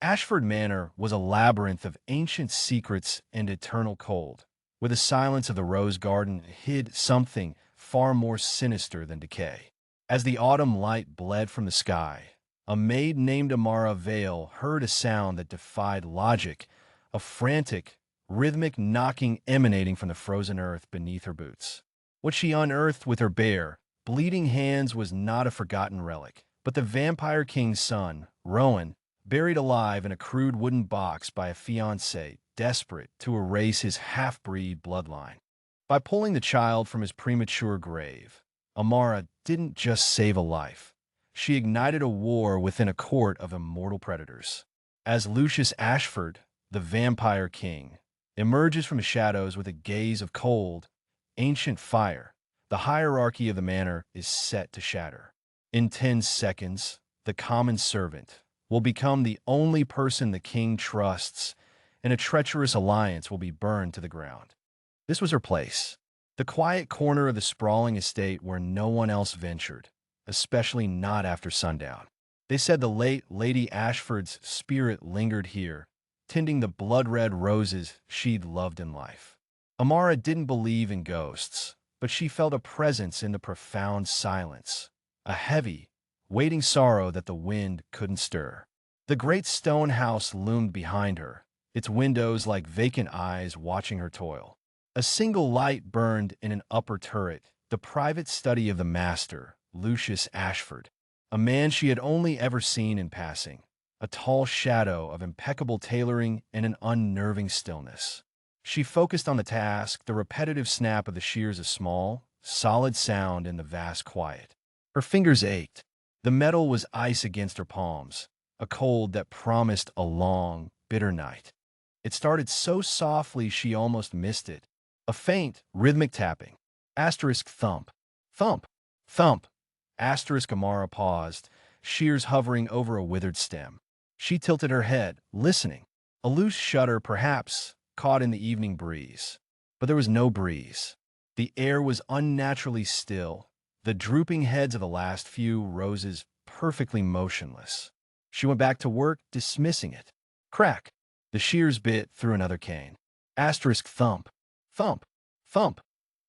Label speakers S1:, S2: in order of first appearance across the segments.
S1: Ashford Manor was a labyrinth of ancient secrets and eternal cold, where the silence of the rose garden hid something far more sinister than decay. As the autumn light bled from the sky, a maid named Amara Vale heard a sound that defied logic, a frantic, rhythmic knocking emanating from the frozen earth beneath her boots. What she unearthed with her bare, bleeding hands was not a forgotten relic, but the vampire king's son, Rowan, buried alive in a crude wooden box by a fiancé desperate to erase his half-breed bloodline. By pulling the child from his premature grave, Amara didn't just save a life. She ignited a war within a court of immortal predators. As Lucius Ashford, the vampire king, emerges from the shadows with a gaze of cold, ancient fire, the hierarchy of the manor is set to shatter. In 10 seconds, the common servant will become the only person the king trusts, and a treacherous alliance will be burned to the ground. This was her place, the quiet corner of the sprawling estate where no one else ventured, especially not after sundown. They said the late Lady Ashford's spirit lingered here, tending the blood-red roses she'd loved in life. Amara didn't believe in ghosts, but she felt a presence in the profound silence, a heavy, waiting sorrow that the wind couldn't stir. The great stone house loomed behind her, its windows like vacant eyes watching her toil. A single light burned in an upper turret, the private study of the master, Lucius Ashford, a man she had only ever seen in passing, a tall shadow of impeccable tailoring and an unnerving stillness. She focused on the task, the repetitive snap of the shears, a small, solid sound in the vast quiet. Her fingers ached. The metal was ice against her palms, a cold that promised a long, bitter night. It started so softly she almost missed it. A faint, rhythmic tapping. Asterisk thump. Thump. Thump. Asterisk Amara paused, shears hovering over a withered stem. She tilted her head, listening. A loose shudder, perhaps, caught in the evening breeze. But there was no breeze. The air was unnaturally still, the drooping heads of the last few roses perfectly motionless. She went back to work, dismissing it. Crack! The shears bit through another cane. Asterisk thump. Thump. Thump.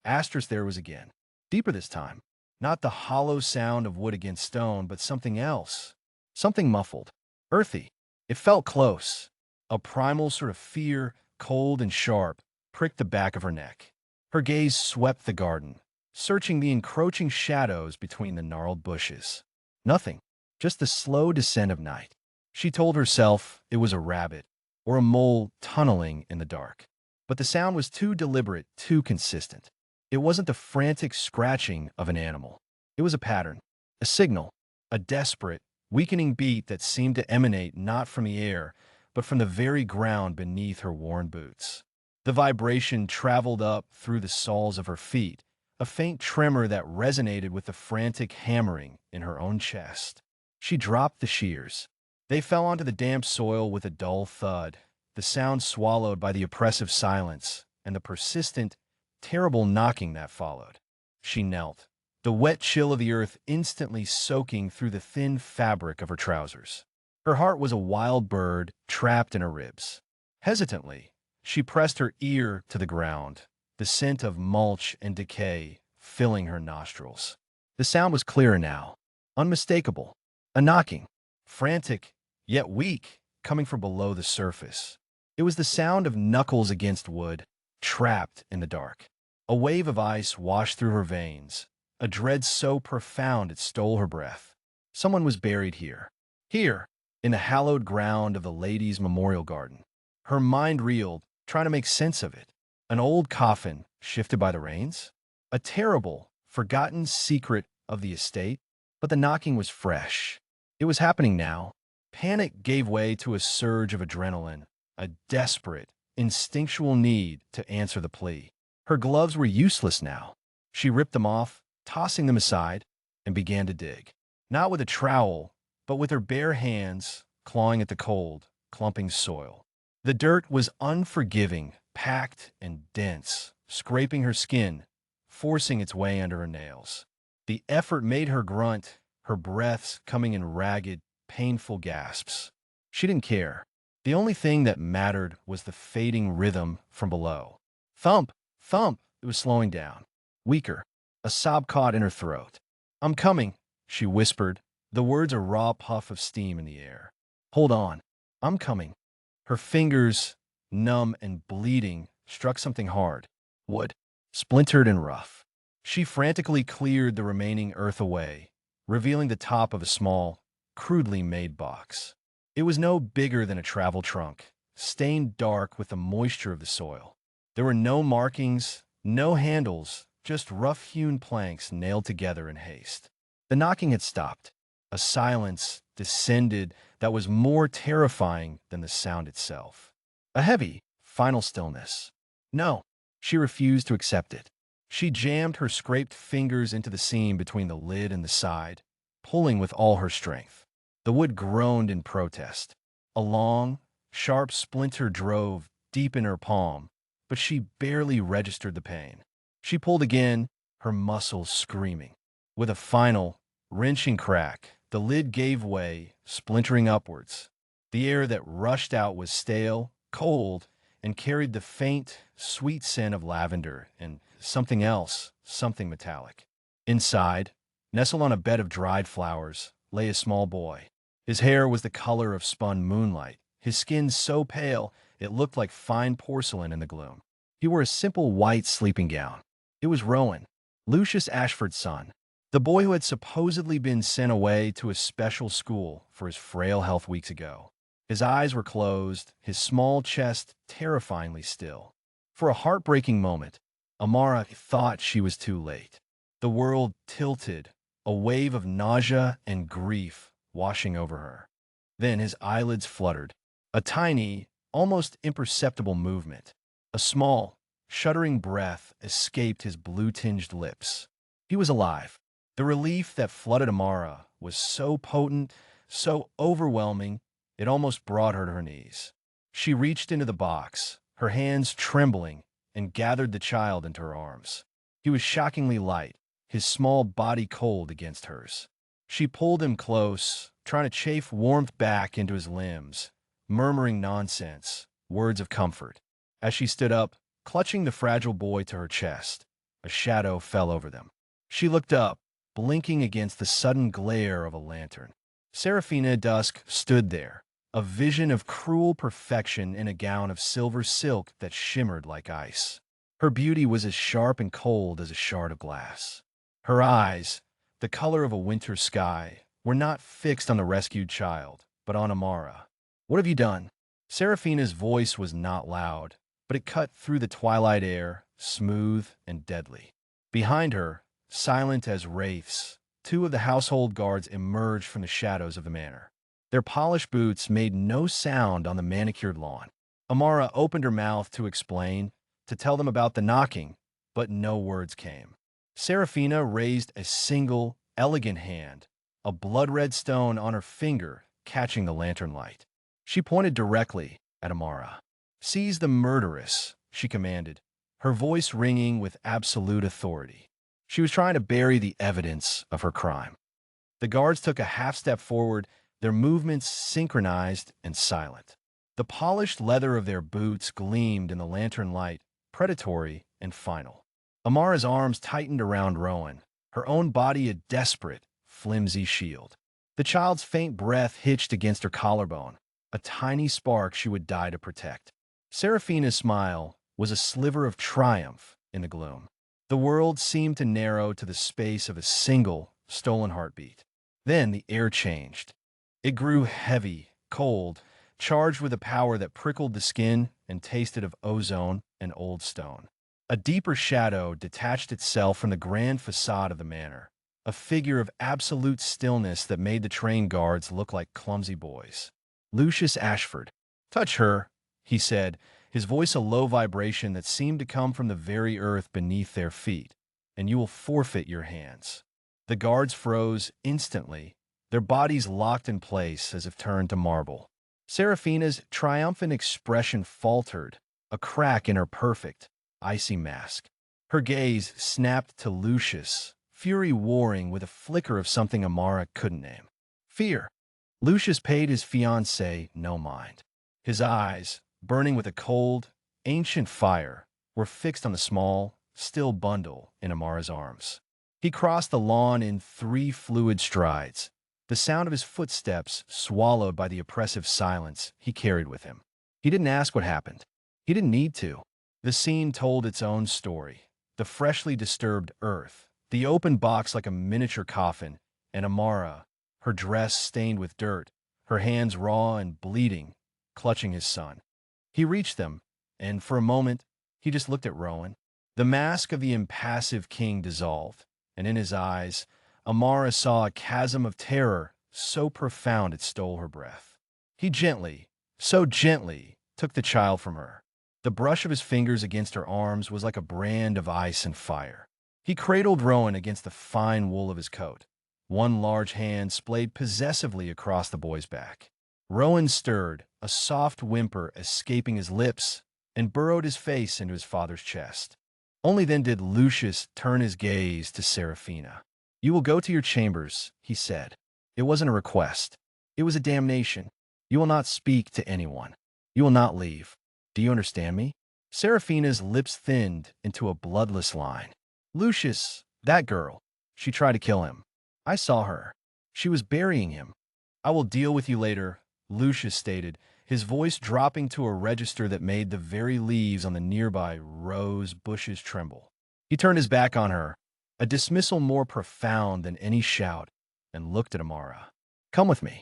S1: Asterisk there was again. Deeper this time. Not the hollow sound of wood against stone, but something else. Something muffled. Earthy. It felt close. A primal sort of fear, cold and sharp, pricked the back of her neck. Her gaze swept the garden, searching the encroaching shadows between the gnarled bushes. Nothing. Just the slow descent of night. She told herself it was a rabbit or a mole tunneling in the dark. But the sound was too deliberate, too consistent. It wasn't the frantic scratching of an animal. It was a pattern, a signal, a desperate, weakening beat that seemed to emanate not from the air, but from the very ground beneath her worn boots. The vibration traveled up through the soles of her feet, a faint tremor that resonated with the frantic hammering in her own chest. She dropped the shears. They fell onto the damp soil with a dull thud, the sound swallowed by the oppressive silence and the persistent, terrible knocking that followed. She knelt, the wet chill of the earth instantly soaking through the thin fabric of her trousers. Her heart was a wild bird trapped in her ribs. Hesitantly, she pressed her ear to the ground, the scent of mulch and decay filling her nostrils. The sound was clearer now, unmistakable, a knocking, frantic, yet weak, coming from below the surface. It was the sound of knuckles against wood, trapped in the dark. A wave of ice washed through her veins, a dread so profound it stole her breath. Someone was buried here. Here, in the hallowed ground of the Ladies' Memorial Garden. Her mind reeled, trying to make sense of it. An old coffin, shifted by the rains? A terrible, forgotten secret of the estate? But the knocking was fresh. It was happening now. Panic gave way to a surge of adrenaline, a desperate, instinctual need to answer the plea. Her gloves were useless now. She ripped them off, tossing them aside, and began to dig. Not with a trowel, but with her bare hands, clawing at the cold, clumping soil. The dirt was unforgiving, packed and dense, scraping her skin, forcing its way under her nails. The effort made her grunt, her breaths coming in ragged, painful gasps. She didn't care. The only thing that mattered was the fading rhythm from below. Thump, thump, it was slowing down. Weaker. A sob caught in her throat. I'm coming, she whispered, the words a raw puff of steam in the air. Hold on. I'm coming. Her fingers, numb and bleeding, struck something hard. Wood. Splintered and rough. She frantically cleared the remaining earth away, revealing the top of a small, crudely made box. It was no bigger than a travel trunk, stained dark with the moisture of the soil. There were no markings, no handles, just rough-hewn planks nailed together in haste. The knocking had stopped. A silence descended that was more terrifying than the sound itself. A heavy, final stillness. No, she refused to accept it. She jammed her scraped fingers into the seam between the lid and the side, pulling with all her strength. The wood groaned in protest. A long, sharp splinter drove deep in her palm, but she barely registered the pain. She pulled again, her muscles screaming. With a final, wrenching crack, the lid gave way, splintering upwards. The air that rushed out was stale, cold, and carried the faint, sweet scent of lavender and something else, something metallic. Inside, nestled on a bed of dried flowers, lay a small boy. His hair was the color of spun moonlight, his skin so pale it looked like fine porcelain in the gloom. He wore a simple white sleeping gown. It was Rowan, Lucius Ashford's son, the boy who had supposedly been sent away to a special school for his frail health weeks ago. His eyes were closed, his small chest terrifyingly still. For a heartbreaking moment, Amara thought she was too late. The world tilted, a wave of nausea and grief washing over her. Then his eyelids fluttered. A tiny, almost imperceptible movement. A small, shuddering breath escaped his blue-tinged lips. He was alive. The relief that flooded Amara was so potent, so overwhelming, it almost brought her to her knees. She reached into the box, her hands trembling, and gathered the child into her arms. He was shockingly light, his small body cold against hers. She pulled him close, trying to chafe warmth back into his limbs, murmuring nonsense, words of comfort. As she stood up, clutching the fragile boy to her chest, a shadow fell over them. She looked up, blinking against the sudden glare of a lantern. Seraphina Dusk stood there, a vision of cruel perfection in a gown of silver silk that shimmered like ice. Her beauty was as sharp and cold as a shard of glass. Her eyes, the color of a winter sky, were not fixed on the rescued child, but on Amara. What have you done? Seraphina's voice was not loud, but it cut through the twilight air, smooth and deadly. Behind her, silent as wraiths, two of the household guards emerged from the shadows of the manor. Their polished boots made no sound on the manicured lawn. Amara opened her mouth to explain, to tell them about the knocking, but no words came. Seraphina raised a single, elegant hand, a blood-red stone on her finger catching the lantern light. She pointed directly at Amara. "Seize the murderess," she commanded, her voice ringing with absolute authority. She was trying to bury the evidence of her crime. The guards took a half-step forward, their movements synchronized and silent. The polished leather of their boots gleamed in the lantern light, predatory and final. Amara's arms tightened around Rowan, her own body a desperate, flimsy shield. The child's faint breath hitched against her collarbone, a tiny spark she would die to protect. Seraphina's smile was a sliver of triumph in the gloom. The world seemed to narrow to the space of a single, stolen heartbeat. Then the air changed. It grew heavy, cold, charged with a power that prickled the skin and tasted of ozone and old stone. A deeper shadow detached itself from the grand facade of the manor, a figure of absolute stillness that made the train guards look like clumsy boys. Lucius Ashford. "Touch her," he said, his voice a low vibration that seemed to come from the very earth beneath their feet, "and you will forfeit your hands." The guards froze instantly, their bodies locked in place as if turned to marble. Seraphina's triumphant expression faltered, a crack in her perfect, icy mask. Her gaze snapped to Lucius, fury warring with a flicker of something Amara couldn't name. Fear. Lucius paid his fiancée no mind. His eyes, burning with a cold, ancient fire, were fixed on the small, still bundle in Amara's arms. He crossed the lawn in 3 fluid strides, the sound of his footsteps swallowed by the oppressive silence he carried with him. He didn't ask what happened. He didn't need to. The scene told its own story. The freshly disturbed earth, the open box like a miniature coffin, and Amara, her dress stained with dirt, her hands raw and bleeding, clutching his son. He reached them, and for a moment, he just looked at Rowan. The mask of the impassive king dissolved, and in his eyes, Amara saw a chasm of terror so profound it stole her breath. He gently, so gently, took the child from her. The brush of his fingers against her arms was like a brand of ice and fire. He cradled Rowan against the fine wool of his coat. One large hand splayed possessively across the boy's back. Rowan stirred, a soft whimper escaping his lips, and burrowed his face into his father's chest. Only then did Lucius turn his gaze to Seraphina. "You will go to your chambers," he said. It wasn't a request. It was a damnation. "You will not speak to anyone. You will not leave. Do you understand me?" Seraphina's lips thinned into a bloodless line. "Lucius, that girl. She tried to kill him. I saw her. She was burying him." "I will deal with you later," Lucius stated, his voice dropping to a register that made the very leaves on the nearby rose bushes tremble. He turned his back on her, a dismissal more profound than any shout, and looked at Amara. "Come with me."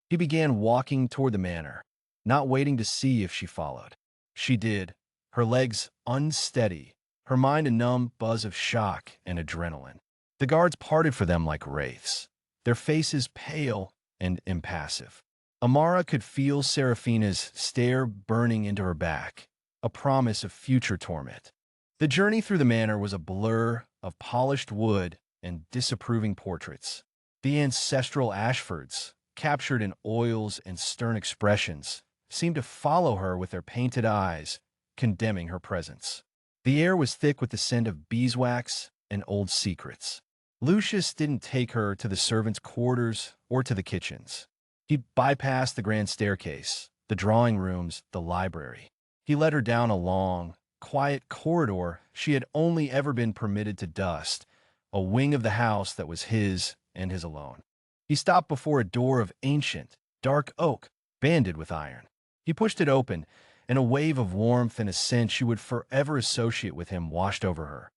S1: He began walking toward the manor, not waiting to see if she followed. She did, her legs unsteady, her mind a numb buzz of shock and adrenaline. The guards parted for them like wraiths, their faces pale and impassive. Amara could feel Seraphina's stare burning into her back, a promise of future torment. The journey through the manor was a blur of polished wood and disapproving portraits. The ancestral Ashfords, captured in oils and stern expressions, seemed to follow her with their painted eyes, condemning her presence. The air was thick with the scent of beeswax and old secrets. Lucius didn't take her to the servants' quarters or to the kitchens. He bypassed the grand staircase, the drawing rooms, the library. He led her down a long, quiet corridor she had only ever been permitted to dust, a wing of the house that was his and his alone. He stopped before a door of ancient, dark oak, banded with iron. He pushed it open, and a wave of warmth and a scent she would forever associate with him washed over her.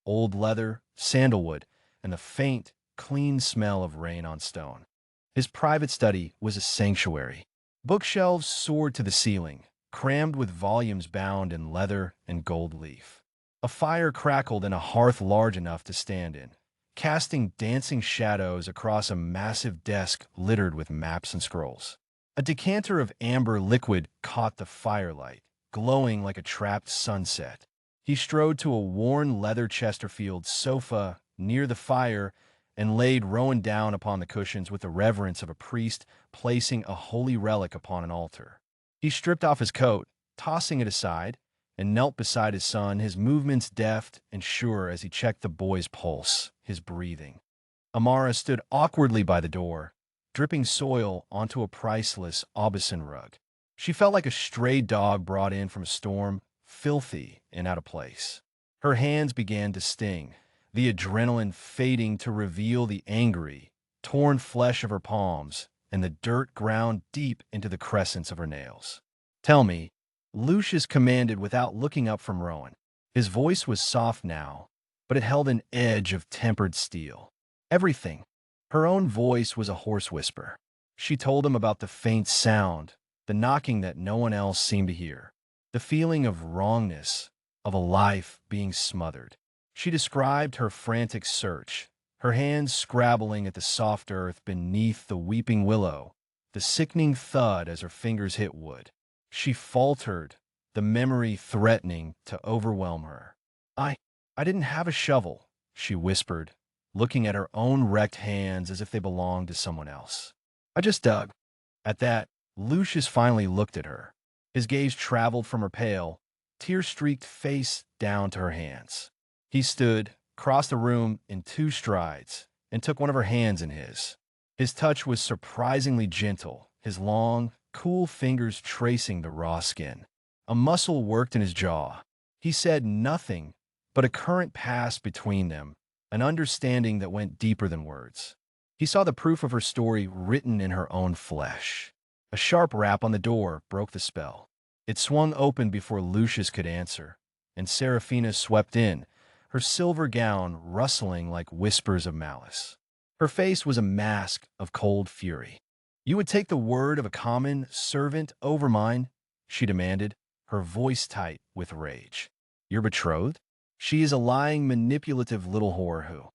S1: Old leather, sandalwood, and the faint, clean smell of rain on stone. His private study was a sanctuary. Bookshelves soared to the ceiling, crammed with volumes bound in leather and gold leaf. A fire crackled in a hearth large enough to stand in, casting dancing shadows across a massive desk littered with maps and scrolls. A decanter of amber liquid caught the firelight, glowing like a trapped sunset. He strode to a worn leather Chesterfield sofa near the fire and laid Rowan down upon the cushions with the reverence of a priest placing a holy relic upon an altar. He stripped off his coat, tossing it aside, and knelt beside his son, his movements deft and sure as he checked the boy's pulse, his breathing. Amara stood awkwardly by the door, dripping soil onto a priceless Aubusson rug. She felt like a stray dog brought in from a storm, filthy and out of place. Her hands began to sting, the adrenaline fading to reveal the angry, torn flesh of her palms and the dirt ground deep into the crescents of her nails. "Tell me," Lucius commanded without looking up from Rowan. His voice was soft now, but it held an edge of tempered steel. "Everything." Her own voice was a hoarse whisper. She told him about the faint sound, the knocking that no one else seemed to hear, the feeling of wrongness, of a life being smothered. She described her frantic search, her hands scrabbling at the soft earth beneath the weeping willow, the sickening thud as her fingers hit wood. She faltered, the memory threatening to overwhelm her. I didn't have a shovel," she whispered, looking at her own wrecked hands as if they belonged to someone else. "I just dug." At that, Lucius finally looked at her. His gaze traveled from her pale, tear-streaked face down to her hands. He stood, crossed the room in 2 strides, and took one of her hands in his. His touch was surprisingly gentle, his long, cool fingers tracing the raw skin. A muscle worked in his jaw. He said nothing, but a current passed between them, an understanding that went deeper than words. He saw the proof of her story written in her own flesh. A sharp rap on the door broke the spell. It swung open before Lucius could answer, and Seraphina swept in, her silver gown rustling like whispers of malice. Her face was a mask of cold fury. "You would take the word of a common servant over mine?" she demanded, her voice tight with rage. "Your betrothed? She is a lying, manipulative little whore who—"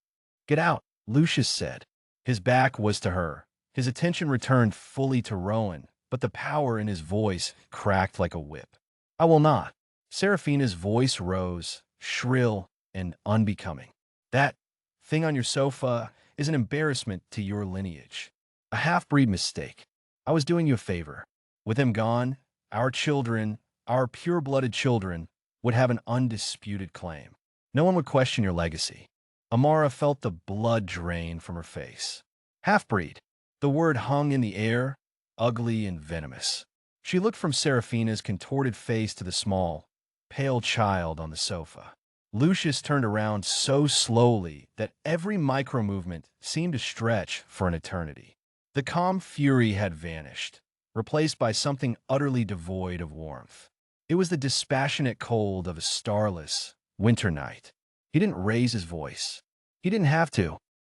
S1: "Get out," Lucius said. His back was to her. His attention returned fully to Rowan, but the power in his voice cracked like a whip. "I will not." Seraphina's voice rose, shrill and unbecoming. "That thing on your sofa is an embarrassment to your lineage. A half-breed mistake. I was doing you a favor. With him gone, our children, our pure-blooded children, would have an undisputed claim. No one would question your legacy." Amara felt the blood drain from her face. Half-breed. The word hung in the air, ugly and venomous. She looked from Seraphina's contorted face to the small, pale child on the sofa. Lucius turned around so slowly that every micro-movement seemed to stretch for an eternity. The calm fury had vanished, replaced by something utterly devoid of warmth. It was the dispassionate cold of a starless, winter night. He didn't raise his voice. He didn't have to.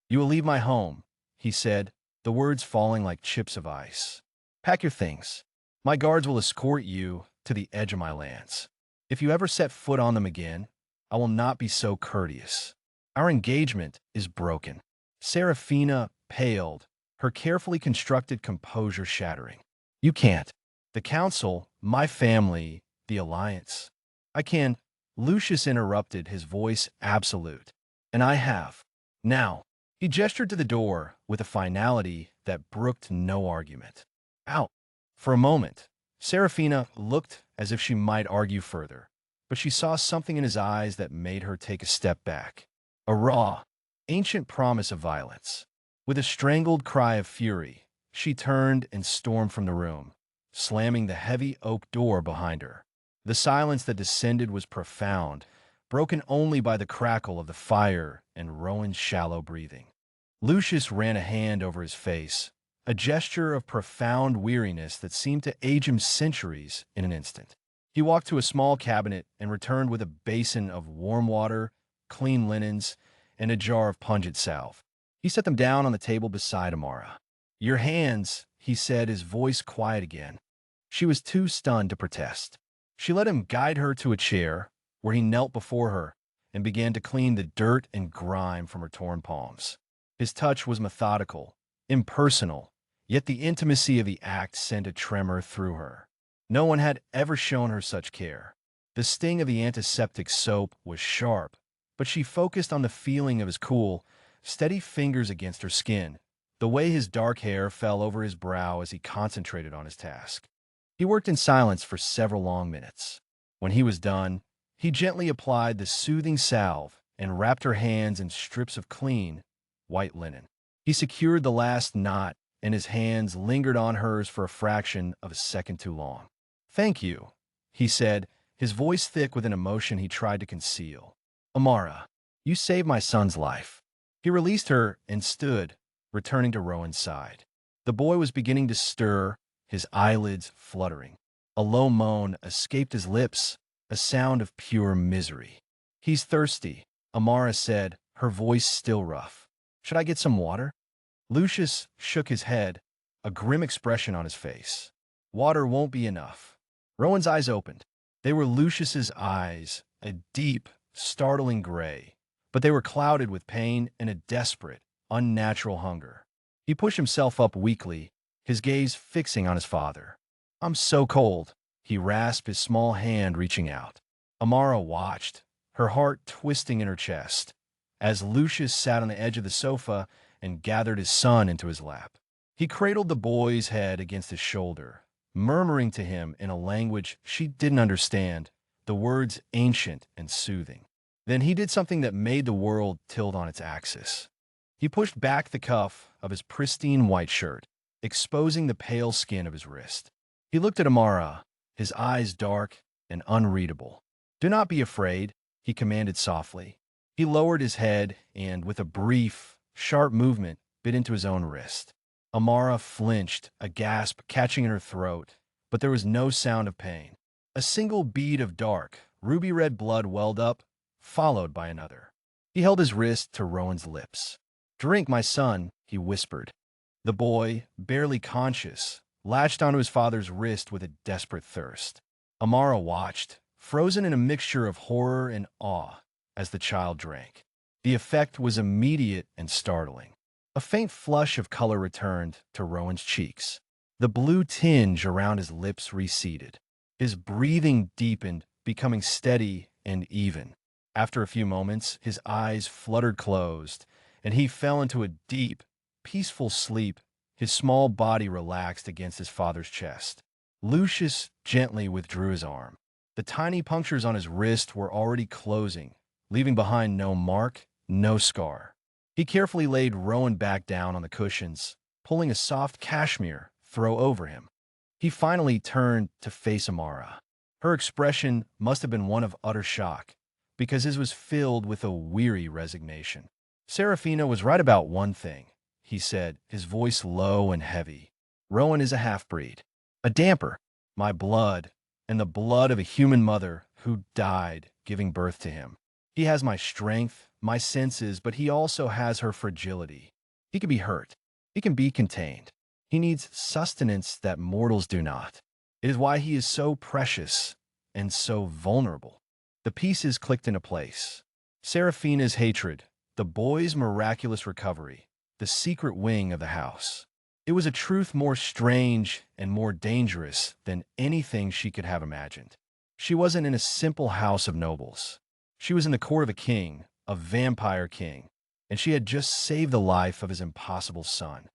S1: "You will leave my home," he said, the words falling like chips of ice. "Pack your things. My guards will escort you to the edge of my lands. If you ever set foot on them again, I will not be so courteous. Our engagement is broken." Seraphina paled, her carefully constructed composure shattering. "You can't. The council, my family, the alliance. I can—" Lucius interrupted, his voice absolute. "And I have. Now." He gestured to the door with a finality that brooked no argument. "Out." For a moment, Seraphina looked as if she might argue further, but she saw something in his eyes that made her take a step back. A raw, ancient promise of violence. With a strangled cry of fury, she turned and stormed from the room, slamming the heavy oak door behind her. The silence that descended was profound, broken only by the crackle of the fire and Rowan's shallow breathing. Lucius ran a hand over his face, a gesture of profound weariness that seemed to age him centuries in an instant. He walked to a small cabinet and returned with a basin of warm water, clean linens, and a jar of pungent salve. He set them down on the table beside Amara. "Your hands," he said, his voice quiet again. She was too stunned to protest. She let him guide her to a chair, where he knelt before her and began to clean the dirt and grime from her torn palms. His touch was methodical, impersonal, yet the intimacy of the act sent a tremor through her. No one had ever shown her such care. The sting of the antiseptic soap was sharp, but she focused on the feeling of his cool, steady fingers against her skin, the way his dark hair fell over his brow as he concentrated on his task. He worked in silence for several long minutes. When he was done, he gently applied the soothing salve and wrapped her hands in strips of clean, white linen. He secured the last knot, and his hands lingered on hers for a fraction of a second too long. "Thank you," he said, his voice thick with an emotion he tried to conceal. "Amara, you saved my son's life." He released her and stood, returning to Rowan's side. The boy was beginning to stir, his eyelids fluttering. A low moan escaped his lips, a sound of pure misery. "He's thirsty," Amara said, her voice still rough. "Should I get some water?" Lucius shook his head, a grim expression on his face. "Water won't be enough." Rowan's eyes opened. They were Lucius's eyes, a deep, startling gray, but they were clouded with pain and a desperate, unnatural hunger. He pushed himself up weakly, his gaze fixing on his father. "I'm so cold," he rasped, his small hand reaching out. Amara watched, her heart twisting in her chest, as Lucius sat on the edge of the sofa and gathered his son into his lap. He cradled the boy's head against his shoulder, murmuring to him in a language she didn't understand, the words ancient and soothing. Then he did something that made the world tilt on its axis. He pushed back the cuff of his pristine white shirt, exposing the pale skin of his wrist. He looked at Amara, his eyes dark and unreadable. "Do not be afraid," he commanded softly. He lowered his head and, with a brief, sharp movement, bit into his own wrist. Amara flinched, a gasp catching in her throat, but there was no sound of pain. A single bead of dark, ruby-red blood welled up, followed by another. He held his wrist to Rowan's lips. "Drink, my son," he whispered. The boy, barely conscious, latched onto his father's wrist with a desperate thirst. Amara watched, frozen in a mixture of horror and awe, as the child drank. The effect was immediate and startling. A faint flush of color returned to Rowan's cheeks. The blue tinge around his lips receded. His breathing deepened, becoming steady and even. After a few moments, his eyes fluttered closed, and he fell into a deep, peaceful sleep. His small body relaxed against his father's chest. Lucius gently withdrew his arm. The tiny punctures on his wrist were already closing, leaving behind no mark, no scar. He carefully laid Rowan back down on the cushions, pulling a soft cashmere throw over him. He finally turned to face Amara. Her expression must have been one of utter shock, because his was filled with a weary resignation. "Serafina was right about one thing," he said, his voice low and heavy. "Rowan is a half-breed, a damper, my blood, and the blood of a human mother who died giving birth to him. He has my strength, my senses, but he also has her fragility. He can be hurt. He can be contained. He needs sustenance that mortals do not. It is why he is so precious and so vulnerable." The pieces clicked into place. Serafina's hatred, the boy's miraculous recovery, the secret wing of the house. It was a truth more strange and more dangerous than anything she could have imagined. She wasn't in a simple house of nobles. She was in the court of a king, a vampire king, and she had just saved the life of his impossible son.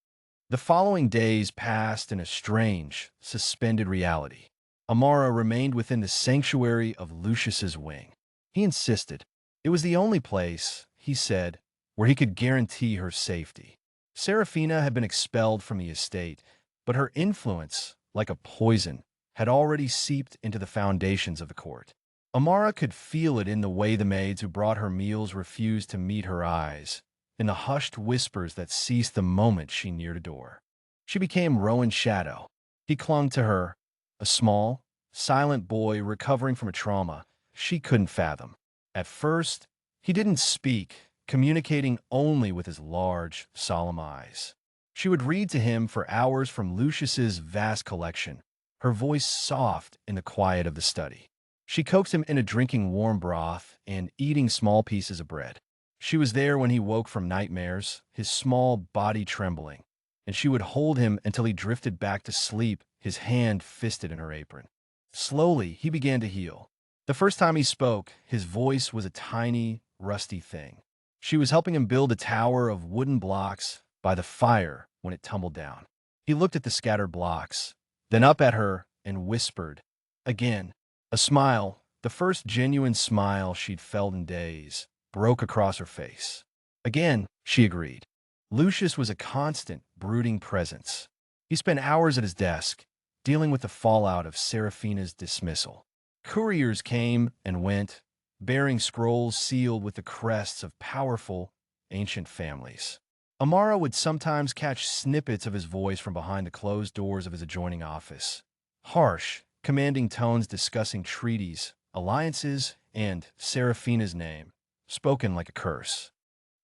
S1: The following days passed in a strange, suspended reality. Amara remained within the sanctuary of Lucius's wing. He insisted. It was the only place, he said, where he could guarantee her safety. Serafina had been expelled from the estate, but her influence, like a poison, had already seeped into the foundations of the court. Amara could feel it in the way the maids who brought her meals refused to meet her eyes, in the hushed whispers that ceased the moment she neared a door. She became Rowan's shadow. He clung to her, a small, silent boy recovering from a trauma she couldn't fathom. At first, he didn't speak, communicating only with his large, solemn eyes. She would read to him for hours from Lucius's vast collection, her voice soft in the quiet of the study. She coaxed him into drinking warm broth and eating small pieces of bread. She was there when he woke from nightmares, his small body trembling, and she would hold him until he drifted back to sleep, his hand fisted in her apron. Slowly, he began to heal. The first time he spoke, his voice was a tiny, rusty thing. She was helping him build a tower of wooden blocks by the fire when it tumbled down. He looked at the scattered blocks, then up at her and whispered. Again, a smile, the first genuine smile she'd felt in days, broke across her face. Again, she agreed. Lucius was a constant, brooding presence. He spent hours at his desk, dealing with the fallout of Serafina's dismissal. Couriers came and went, bearing scrolls sealed with the crests of powerful, ancient families. Amara would sometimes catch snippets of his voice from behind the closed doors of his adjoining office. Harsh, commanding tones discussing treaties, alliances, and Serafina's name, spoken like a curse.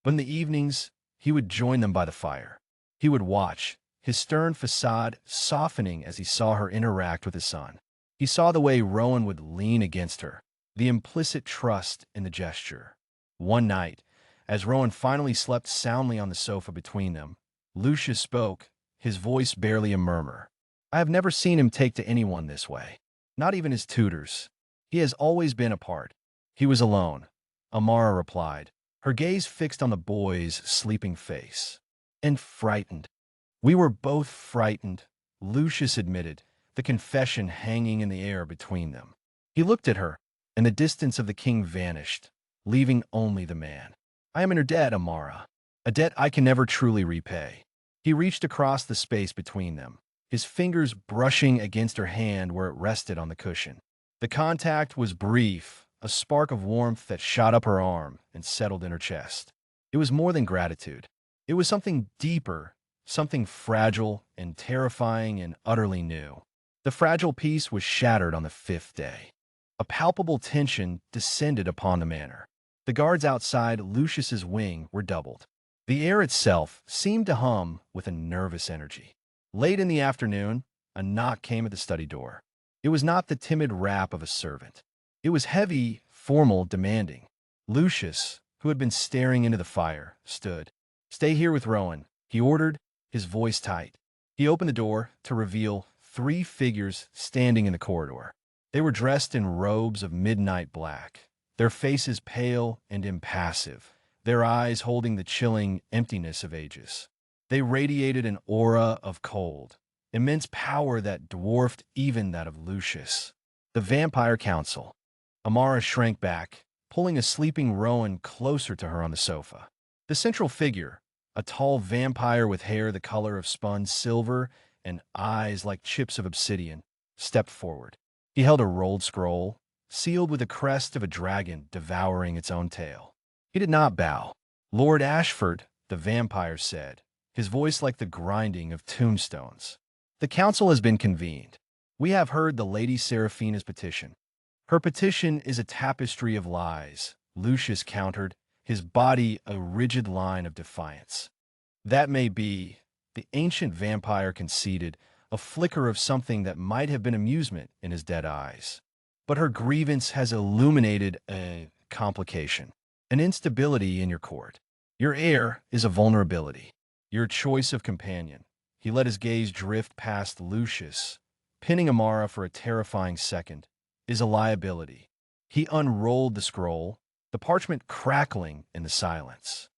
S1: But in the evenings, he would join them by the fire. He would watch, his stern facade softening as he saw her interact with his son. He saw the way Rowan would lean against her, the implicit trust in the gesture. One night, as Rowan finally slept soundly on the sofa between them, Lucius spoke, his voice barely a murmur. "I have never seen him take to anyone this way, not even his tutors. He has always been apart." "He was alone," Amara replied, her gaze fixed on the boy's sleeping face. "And frightened." "We were both frightened," Lucius admitted, the confession hanging in the air between them. He looked at her, and the distance of the king vanished, leaving only the man. "I am in her debt, Amara. a debt I can never truly repay. He reached across the space between them, his fingers brushing against her hand where it rested on the cushion. The contact was brief, a spark of warmth that shot up her arm and settled in her chest. It was more than gratitude. It was something deeper, something fragile and terrifying and utterly new. The fragile peace was shattered on the fifth day. A palpable tension descended upon the manor. The guards outside Lucius's wing were doubled. The air itself seemed to hum with a nervous energy. Late in the afternoon, a knock came at the study door. It was not the timid rap of a servant. It was heavy, formal, demanding. Lucius, who had been staring into the fire, stood. "Stay here with Rowan," he ordered, his voice tight. He opened the door to reveal 3 figures standing in the corridor. They were dressed in robes of midnight black, their faces pale and impassive, their eyes holding the chilling emptiness of ages. They radiated an aura of cold, immense power that dwarfed even that of Lucius. The Vampire Council. Amara shrank back, pulling a sleeping Rowan closer to her on the sofa. The central figure, a tall vampire with hair the color of spun silver and eyes like chips of obsidian, stepped forward. He held a rolled scroll, sealed with the crest of a dragon devouring its own tail. He did not bow. "Lord Ashford," the vampire said, his voice like the grinding of tombstones. "The council has been convened. We have heard the Lady Seraphina's petition." "Her petition is a tapestry of lies," Lucius countered, his body a rigid line of defiance. "That may be," the ancient vampire conceded, a flicker of something that might have been amusement in his dead eyes. "But her grievance has illuminated a complication, an instability in your court. Your heir is a vulnerability. Your choice of companion." He let his gaze drift past Lucius, pinning Amara for a terrifying second, "is a liability." He unrolled the scroll, the parchment crackling in the silence.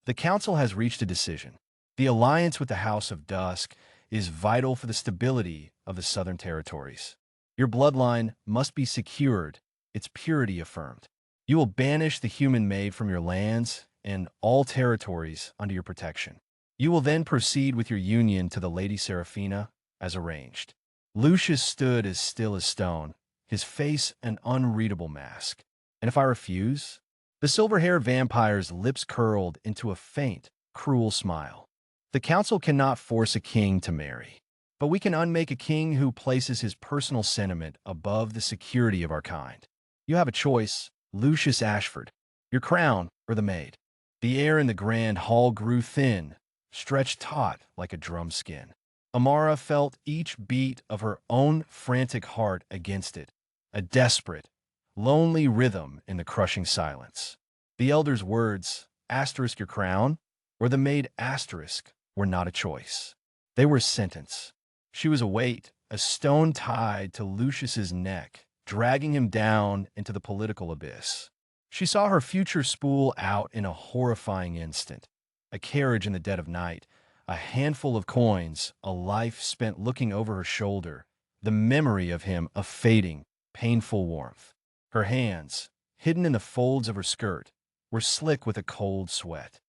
S1: "The council has reached a decision. The alliance with the House of Dusk is vital for the stability of the Southern Territories. Your bloodline must be secured, its purity affirmed. You will banish the human maid from your lands and all territories under your protection. You will then proceed with your union to the Lady Seraphina, as arranged." Lucius stood as still as stone, his face an unreadable mask. "And if I refuse?" The silver-haired vampire's lips curled into a faint, cruel smile. "The council cannot force a king to marry, but we can unmake a king who places his personal sentiment above the security of our kind. You have a choice, Lucius Ashford, your crown or the maid." The air in the grand hall grew thin, stretched taut like a drum skin. Amara felt each beat of her own frantic heart against it, a desperate, lonely rhythm in the crushing silence. The elder's words, "asterisk your crown," or "the maid asterisk," were not a choice. They were a sentence. She was a weight, a stone tied to Lucius's neck, dragging him down into the political abyss. She saw her future spool out in a horrifying instant. A carriage in the dead of night, a handful of coins, a life spent looking over her shoulder, the memory of him a fading, painful warmth. Her hands, hidden in the folds of her skirt, were slick with a cold sweat.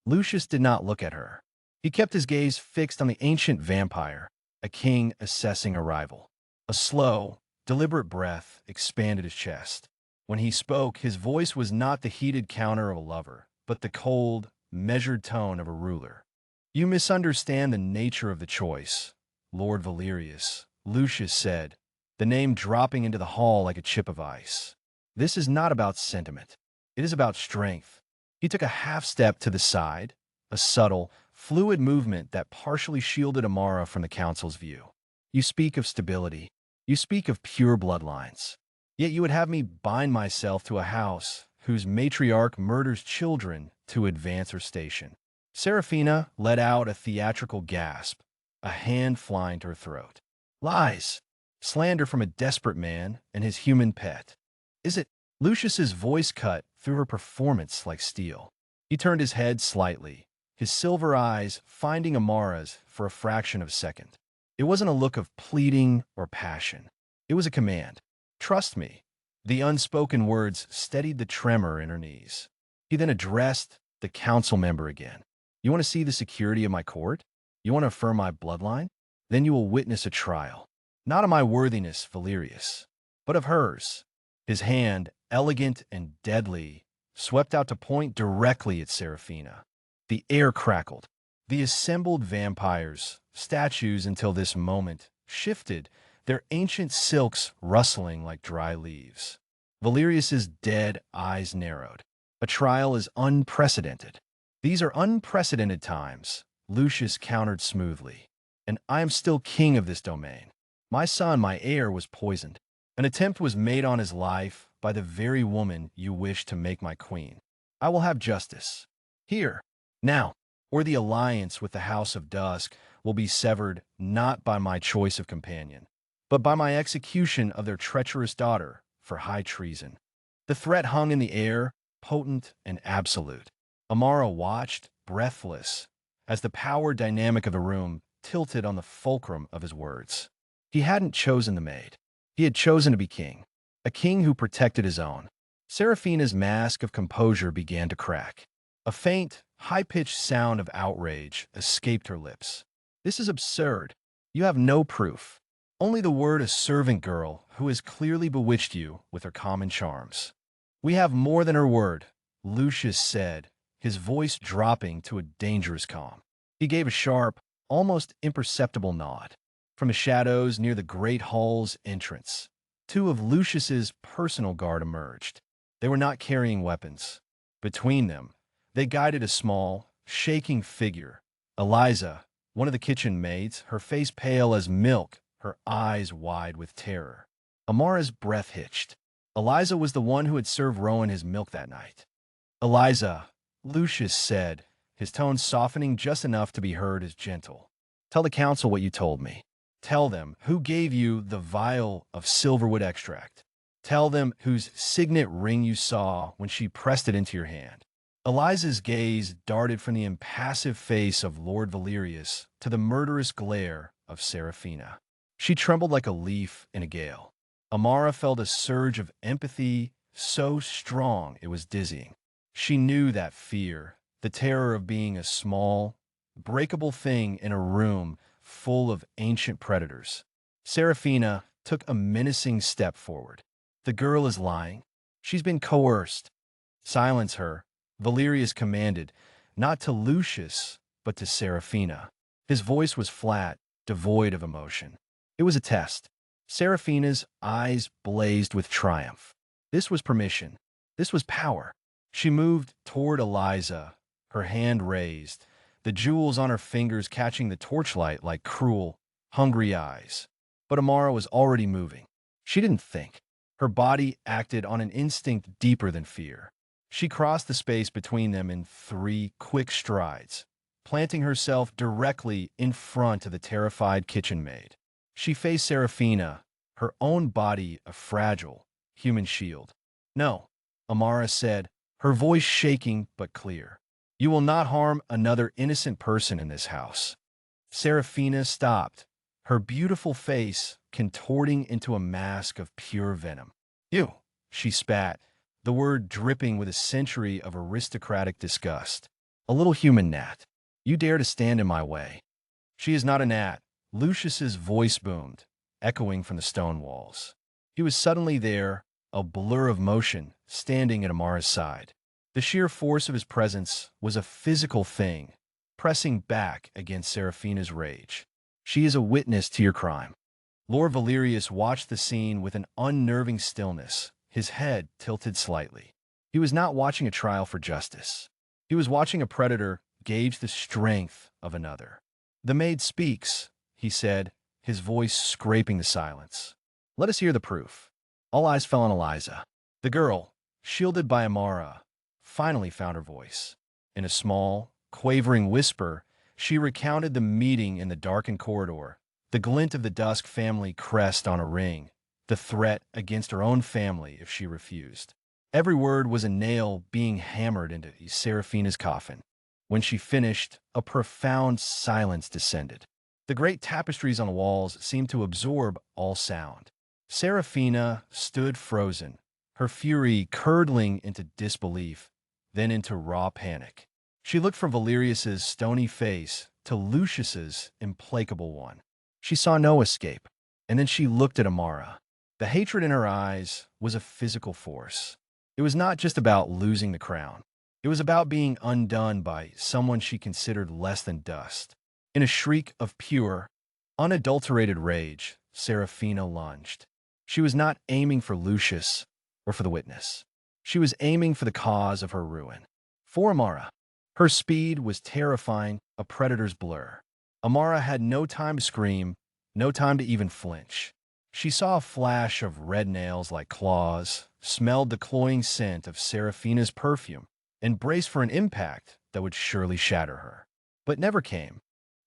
S1: Lucius did not look at her. He kept his gaze fixed on the ancient vampire, a king assessing a rival. A slow, deliberate breath expanded his chest. When he spoke, his voice was not the heated counter of a lover, but the cold, measured tone of a ruler. "You misunderstand the nature of the choice, Lord Valerius," Lucius said, the name dropping into the hall like a chip of ice. "This is not about sentiment. It is about strength." He took a half step to the side, a subtle, fluid movement that partially shielded Amara from the council's view. "You speak of stability. You speak of pure bloodlines. Yet you would have me bind myself to a house whose matriarch murders children to advance her station." Seraphina let out a theatrical gasp, a hand flying to her throat. "Lies! Slander from a desperate man and his human pet. Is it?" Lucius's voice cut through her performance like steel. He turned his head slightly, his silver eyes finding Amara's for a fraction of a second. It wasn't a look of pleading or passion. It was a command. "Trust me." The unspoken words steadied the tremor in her knees. He then addressed the council member again. You want to see the security of my court? You want to affirm my bloodline? Then you will witness a trial, not of my worthiness, Valerius, but of hers. His hand, elegant and deadly, swept out to point directly at Seraphina. The air crackled. The assembled vampires, statues until this moment, shifted, their ancient silks rustling like dry leaves. Valerius's dead eyes narrowed. A trial is unprecedented. These are unprecedented times, Lucius countered smoothly. And I am still king of this domain. My son, my heir, was poisoned. An attempt was made on his life by the very woman you wish to make my queen. I will have justice. Here, now, or the alliance with the House of Dusk will be severed not by my choice of companion, but by my execution of their treacherous daughter for high treason. The threat hung in the air, potent and absolute. Amara watched, breathless, as the power dynamic of the room tilted on the fulcrum of his words. He hadn't chosen the maid. He had chosen to be king, a king who protected his own. Seraphina's mask of composure began to crack. A faint, high-pitched sound of outrage escaped her lips. This is absurd. You have no proof. Only the word of a servant girl who has clearly bewitched you with her common charms. We have more than her word, Lucius said, his voice dropping to a dangerous calm. He gave a sharp, almost imperceptible nod. From the shadows near the great hall's entrance, two of Lucius's personal guard emerged. They were not carrying weapons. Between them, they guided a small, shaking figure. Eliza, one of the kitchen maids, her face pale as milk, her eyes wide with terror. Amara's breath hitched. Eliza was the one who had served Rowan his milk that night. Eliza, Lucius said, his tone softening just enough to be heard as gentle. Tell the council what you told me. Tell them who gave you the vial of silverwood extract. Tell them whose signet ring you saw when she pressed it into your hand. Eliza's gaze darted from the impassive face of Lord Valerius to the murderous glare of Seraphina. She trembled like a leaf in a gale. Amara felt a surge of empathy so strong it was dizzying. She knew that fear, the terror of being a small, breakable thing in a room full of ancient predators. Seraphina took a menacing step forward. The girl is lying. She's been coerced. Silence her, Valerius commanded, not to Lucius, but to Seraphina. His voice was flat, devoid of emotion. It was a test. Seraphina's eyes blazed with triumph. This was permission. This was power. She moved toward Eliza, her hand raised, the jewels on her fingers catching the torchlight like cruel, hungry eyes. But Amara was already moving. She didn't think. Her body acted on an instinct deeper than fear. She crossed the space between them in 3 quick strides, planting herself directly in front of the terrified kitchen maid. She faced Seraphina, her own body a fragile, human shield. No, Amara said, her voice shaking but clear. You will not harm another innocent person in this house. Seraphina stopped, her beautiful face contorting into a mask of pure venom. You, she spat, the word dripping with a century of aristocratic disgust. A little human gnat. You dare to stand in my way. She is not a gnat. Lucius's voice boomed, echoing from the stone walls. He was suddenly there, a blur of motion, standing at Amara's side. The sheer force of his presence was a physical thing, pressing back against Seraphina's rage. She is a witness to your crime. Lord Valerius watched the scene with an unnerving stillness, his head tilted slightly. He was not watching a trial for justice. He was watching a predator gauge the strength of another. The maid speaks, he said, his voice scraping the silence. Let us hear the proof. All eyes fell on Eliza. The girl, shielded by Amara, finally found her voice. In a small, quavering whisper, she recounted the meeting in the darkened corridor, the glint of the Dusk family crest on a ring, the threat against her own family if she refused. Every word was a nail being hammered into Seraphina's coffin. When she finished, a profound silence descended. The great tapestries on the walls seemed to absorb all sound. Seraphina stood frozen, her fury curdling into disbelief, then into raw panic. She looked from Valerius's stony face to Lucius's implacable one. She saw no escape, and then she looked at Amara. The hatred in her eyes was a physical force. It was not just about losing the crown. It was about being undone by someone she considered less than dust. In a shriek of pure, unadulterated rage, Seraphina lunged. She was not aiming for Lucius or for the witness. She was aiming for the cause of her ruin. For Amara, her speed was terrifying, a predator's blur. Amara had no time to scream, no time to even flinch. She saw a flash of red nails like claws, smelled the cloying scent of Seraphina's perfume, and braced for an impact that would surely shatter her. But never came.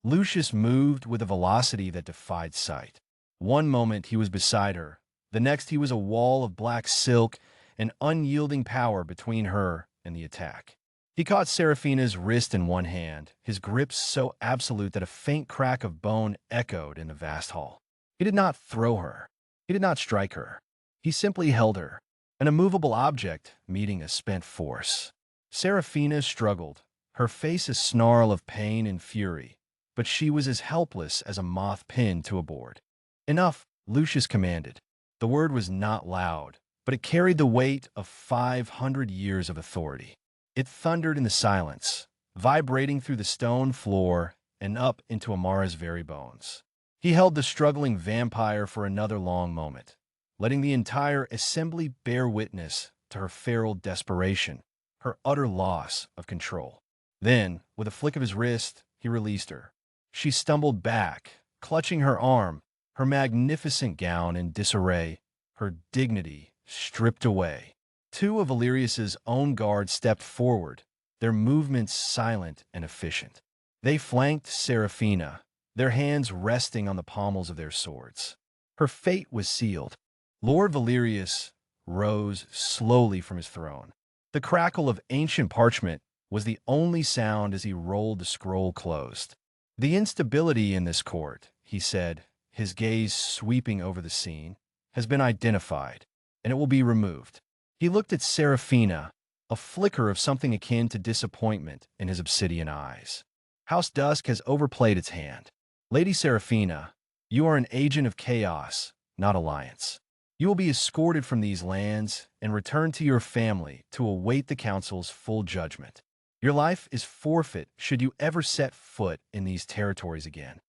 S1: Lucius moved with a velocity that defied sight. One moment he was beside her, the next he was a wall of black silk and unyielding power between her and the attack. He caught Seraphina's wrist in one hand, his grip so absolute that a faint crack of bone echoed in the vast hall. He did not throw her. He did not strike her. He simply held her, an immovable object meeting a spent force. Seraphina struggled, her face a snarl of pain and fury, but she was as helpless as a moth pinned to a board. Enough, Lucius commanded. The word was not loud, but it carried the weight of 500 years of authority. It thundered in the silence, vibrating through the stone floor and up into Amara's very bones. He held the struggling vampire for another long moment, letting the entire assembly bear witness to her feral desperation, her utter loss of control. Then, with a flick of his wrist, he released her. She stumbled back, clutching her arm, her magnificent gown in disarray, her dignity stripped away. Two of Valerius's own guards stepped forward, their movements silent and efficient. They flanked Seraphina, their hands resting on the pommels of their swords. Her fate was sealed. Lord Valerius rose slowly from his throne. The crackle of ancient parchment was the only sound as he rolled the scroll closed. The instability in this court, he said, his gaze sweeping over the scene, has been identified, and it will be removed. He looked at Seraphina, a flicker of something akin to disappointment in his obsidian eyes. House Dusk has overplayed its hand. Lady Seraphina, you are an agent of chaos, not alliance. You will be escorted from these lands and returned to your family to await the council's full judgment. Your life is forfeit should you ever set foot in these territories again.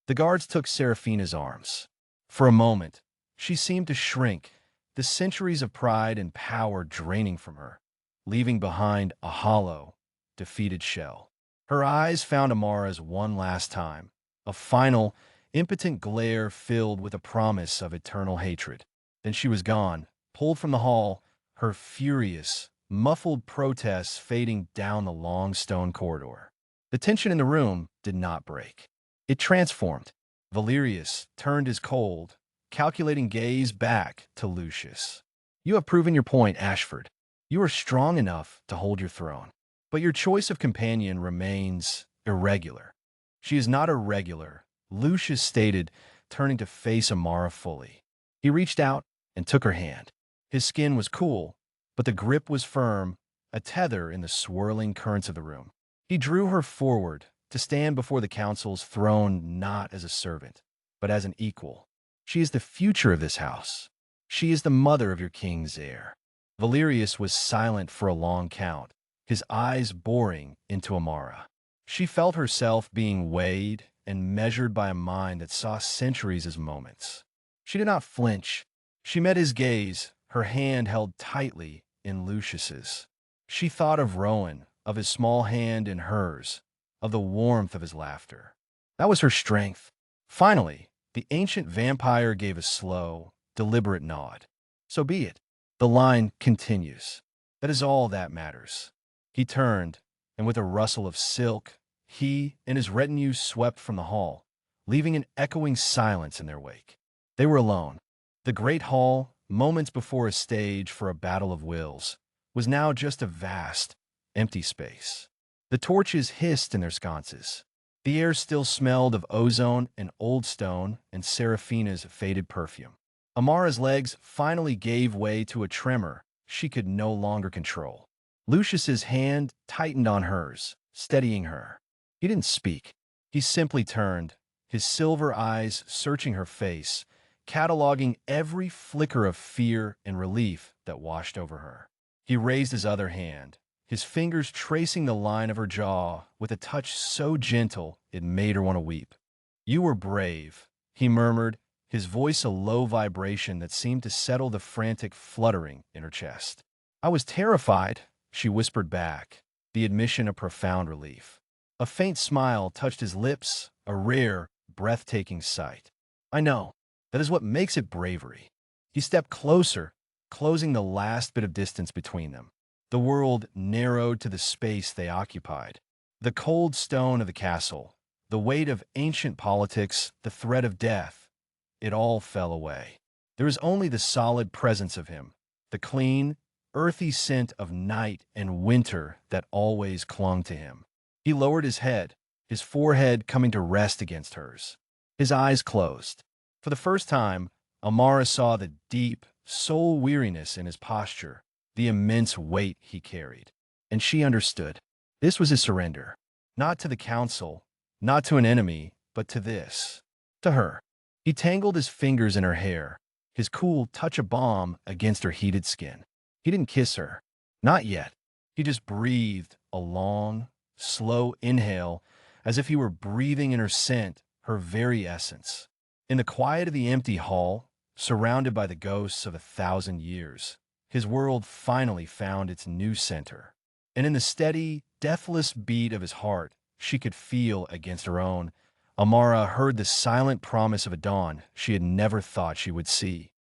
S1: The guards took Seraphina's arms. For a moment, she seemed to shrink, the centuries of pride and power draining from her, leaving behind a hollow, defeated shell. Her eyes found Amara's one last time, a final, impotent glare filled with a promise of eternal hatred. Then she was gone, pulled from the hall, her furious, muffled protests fading down the long stone corridor. The tension in the room did not break. It transformed. Valerius turned his cold, calculating gaze back to Lucius. You have proven your point, Ashford. You are strong enough to hold your throne. But your choice of companion remains irregular. She is not irregular, Lucius stated, turning to face Amara fully. He reached out and took her hand. His skin was cool, but the grip was firm, a tether in the swirling currents of the room. He drew her forward to stand before the council's throne not as a servant, but as an equal. She is the future of this house. She is the mother of your king's heir. Valerius was silent for a long count, his eyes boring into Amara. She felt herself being weighed and measured by a mind that saw centuries as moments. She did not flinch. She met his gaze, her hand held tightly in Lucius's. She thought of Rowan, of his small hand in hers, of the warmth of his laughter. That was her strength. Finally, the ancient vampire gave a slow, deliberate nod. So be it. The line continues. That is all that matters. He turned, and with a rustle of silk, he and his retinue swept from the hall, leaving an echoing silence in their wake. They were alone. The great hall, moments before a stage for a battle of wills, was now just a vast, empty space. The torches hissed in their sconces. The air still smelled of ozone and old stone and Seraphina's faded perfume. Amara's legs finally gave way to a tremor she could no longer control. Lucius's hand tightened on hers, steadying her. He didn't speak. He simply turned, his silver eyes searching her face, cataloging every flicker of fear and relief that washed over her. He raised his other hand, his fingers tracing the line of her jaw with a touch so gentle it made her want to weep. "You were brave," he murmured, his voice a low vibration that seemed to settle the frantic fluttering in her chest. "I was terrified," she whispered back, the admission a profound relief. A faint smile touched his lips, a rare, breathtaking sight. "I know. That is what makes it bravery." He stepped closer, closing the last bit of distance between them. The world narrowed to the space they occupied. The cold stone of the castle, the weight of ancient politics, the threat of death, it all fell away. There was only the solid presence of him, the clean, earthy scent of night and winter that always clung to him. He lowered his head, his forehead coming to rest against hers. His eyes closed. For the first time, Amara saw the deep, soul weariness in his posture, the immense weight he carried. And she understood. This was his surrender. Not to the council, not to an enemy, but to this. To her. He tangled his fingers in her hair, his cool touch of balm against her heated skin. He didn't kiss her. Not yet. He just breathed a long, slow inhale, as if he were breathing in her scent, her very essence. In the quiet of the empty hall, surrounded by the ghosts of 1,000 years, his world finally found its new center. And in the steady, deathless beat of his heart she could feel against her own, Amara heard the silent promise of a dawn she had never thought she would see.